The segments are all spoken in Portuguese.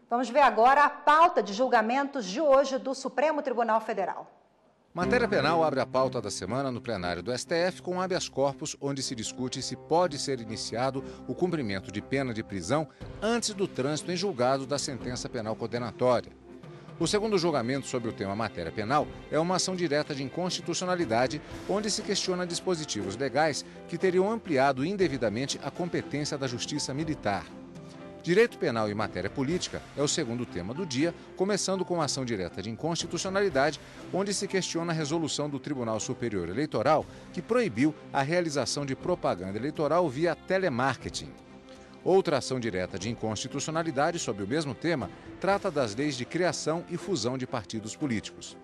Vamos ver agora a pauta de julgamentos de hoje do Supremo Tribunal Federal. Matéria penal abre a pauta da semana no plenário do STF com habeas corpus, onde se discute se pode ser iniciado o cumprimento de pena de prisão antes do trânsito em julgado da sentença penal condenatória. O segundo julgamento sobre o tema matéria penal é uma ação direta de inconstitucionalidade, onde se questiona dispositivos legais que teriam ampliado indevidamente a competência da Justiça Militar. Direito penal e matéria política é o segundo tema do dia, começando com a ação direta de inconstitucionalidade, onde se questiona a resolução do Tribunal Superior Eleitoral que proibiu a realização de propaganda eleitoral via telemarketing. Outra ação direta de inconstitucionalidade sobre o mesmo tema trata das leis de criação e fusão de partidos políticos.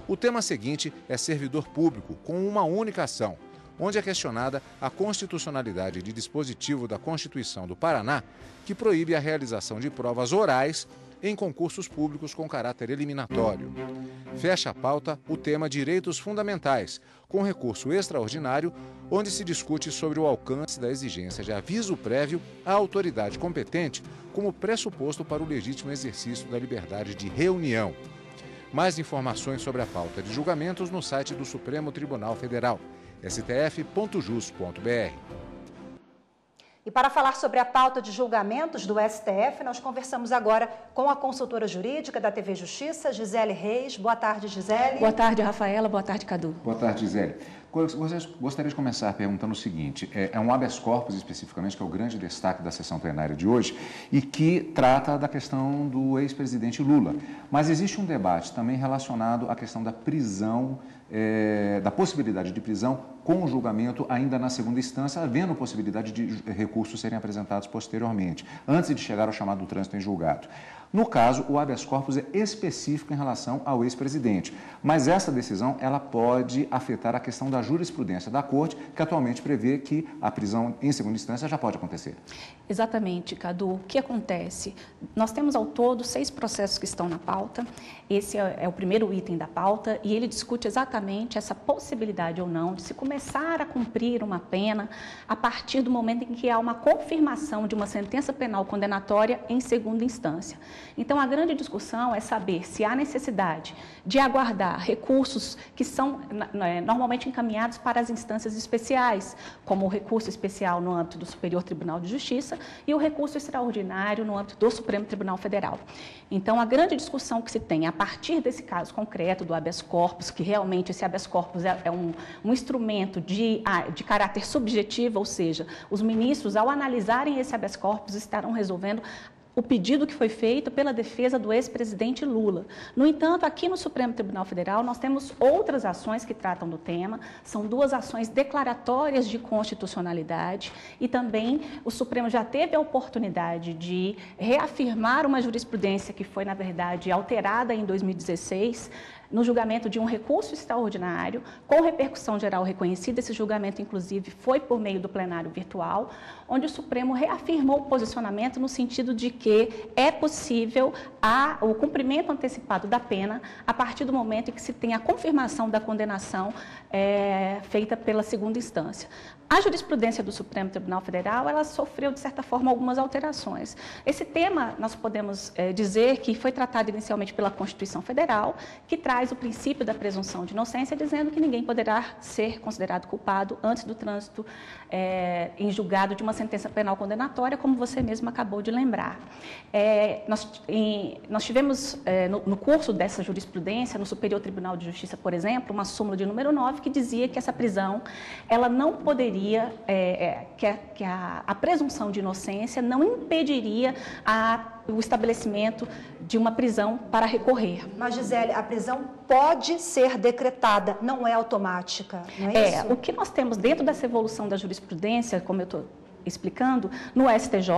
O tema seguinte é servidor público, com uma única ação, onde é questionada a constitucionalidade de dispositivo da Constituição do Paraná que proíbe a realização de provas orais em concursos públicos com caráter eliminatório. Fecha a pauta o tema Direitos Fundamentais, com recurso extraordinário, onde se discute sobre o alcance da exigência de aviso prévio à autoridade competente como pressuposto para o legítimo exercício da liberdade de reunião. Mais informações sobre a pauta de julgamentos no site do Supremo Tribunal Federal, stf.jus.br. E para falar sobre a pauta de julgamentos do STF, nós conversamos agora com a consultora jurídica da TV Justiça, Gisele Reis. Boa tarde, Gisele. Boa tarde, Rafaela. Boa tarde, Cadu. Boa tarde, Gisele. Gostaria de começar perguntando o seguinte, é um habeas corpus especificamente, que é o grande destaque da sessão plenária de hoje, e que trata da questão do ex-presidente Lula. Mas existe um debate também relacionado à questão da prisão, da possibilidade de prisão com o julgamento ainda na segunda instância, havendo possibilidade de recursos serem apresentados posteriormente, antes de chegar ao chamado trânsito em julgado. No caso, o habeas corpus é específico em relação ao ex-presidente, mas essa decisão ela pode afetar a questão da jurisprudência da Corte, que atualmente prevê que a prisão em segunda instância já pode acontecer. Exatamente, Cadu. O que acontece? Nós temos ao todo 6 processos que estão na pauta. Esse é o primeiro item da pauta e ele discute exatamente essa possibilidade ou não de se começar a cumprir uma pena a partir do momento em que há uma confirmação de uma sentença penal condenatória em segunda instância. Então, a grande discussão é saber se há necessidade de aguardar recursos que são normalmente encaminhados para as instâncias especiais, como o recurso especial no âmbito do Superior Tribunal de Justiça e o recurso extraordinário no âmbito do Supremo Tribunal Federal. Então, a grande discussão que se tem a partir desse caso concreto do habeas corpus, que realmente esse habeas corpus é um instrumento de caráter subjetivo, ou seja, os ministros, ao analisarem esse habeas corpus, estarão resolvendo o pedido que foi feito pela defesa do ex-presidente Lula. No entanto, aqui no Supremo Tribunal Federal, nós temos outras ações que tratam do tema, são 2 ações declaratórias de constitucionalidade e também o Supremo já teve a oportunidade de reafirmar uma jurisprudência que foi, na verdade, alterada em 2016, no julgamento de um recurso extraordinário, com repercussão geral reconhecida. Esse julgamento, inclusive, foi por meio do plenário virtual, onde o Supremo reafirmou o posicionamento no sentido de que é possível o cumprimento antecipado da pena a partir do momento em que se tem a confirmação da condenação feita pela segunda instância. A jurisprudência do Supremo Tribunal Federal, ela sofreu, de certa forma, algumas alterações. Esse tema, nós podemos dizer que foi tratado inicialmente pela Constituição Federal, que traz o princípio da presunção de inocência, dizendo que ninguém poderá ser considerado culpado antes do trânsito em julgado de uma sentença penal condenatória, como você mesmo acabou de lembrar. Nós tivemos, no curso dessa jurisprudência, no Superior Tribunal de Justiça, por exemplo, uma súmula de número 9, que dizia que essa prisão, ela não poderia, que a presunção de inocência não impediria o estabelecimento de uma prisão para recorrer. Mas, Gisele, a prisão pode ser decretada, não é automática, não é isso? O que nós temos dentro dessa evolução da jurisprudência, como eu estou explicando, no STJ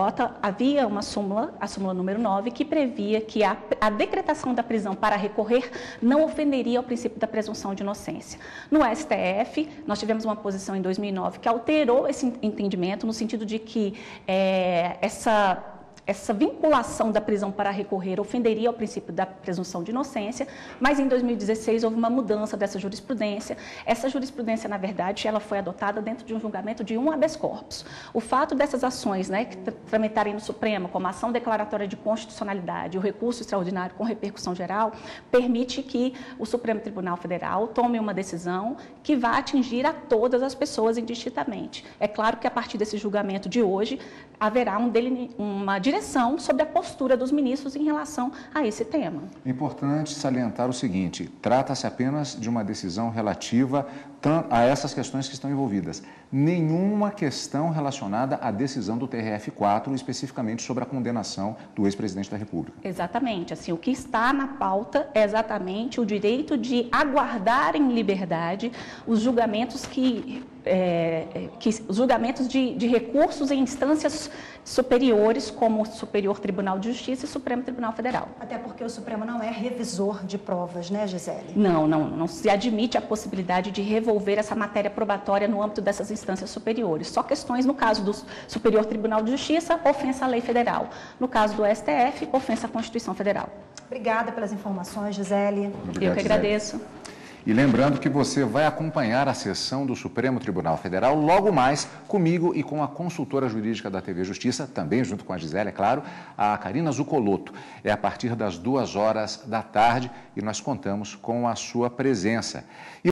havia uma súmula, a súmula número 9, que previa que a decretação da prisão para recorrer não ofenderia ao princípio da presunção de inocência. No STF, nós tivemos uma posição em 2009 que alterou esse entendimento no sentido de que essa vinculação da prisão para recorrer ofenderia ao princípio da presunção de inocência, mas em 2016 houve uma mudança dessa jurisprudência. Essa jurisprudência, na verdade, ela foi adotada dentro de um julgamento de um habeas corpus. O fato dessas ações, né, que tramitarem no Supremo, como a ação declaratória de constitucionalidade, o recurso extraordinário com repercussão geral, permite que o Supremo Tribunal Federal tome uma decisão que vá atingir a todas as pessoas indistintamente. É claro que a partir desse julgamento de hoje, haverá uma direção sobre a postura dos ministros em relação a esse tema. É importante salientar o seguinte: trata-se apenas de uma decisão relativa a essas questões que estão envolvidas. Nenhuma questão relacionada à decisão do TRF4, especificamente sobre a condenação do ex-presidente da República. Exatamente. Assim, o que está na pauta é exatamente o direito de aguardar em liberdade os julgamentos os julgamentos de recursos em instâncias superiores, como o Superior Tribunal de Justiça e o Supremo Tribunal Federal. Até porque o Supremo não é revisor de provas, né, Gisele? Não se admite a possibilidade de revolver essa matéria probatória no âmbito dessas instâncias superiores. Só questões, no caso do Superior Tribunal de Justiça, ofensa à lei federal. No caso do STF, ofensa à Constituição Federal. Obrigada pelas informações, Gisele. Obrigado, eu que agradeço. Gisele. E lembrando que você vai acompanhar a sessão do Supremo Tribunal Federal logo mais comigo e com a consultora jurídica da TV Justiça, também junto com a Gisele, é claro, a Karina Zucolotto. É a partir das 14h e nós contamos com a sua presença.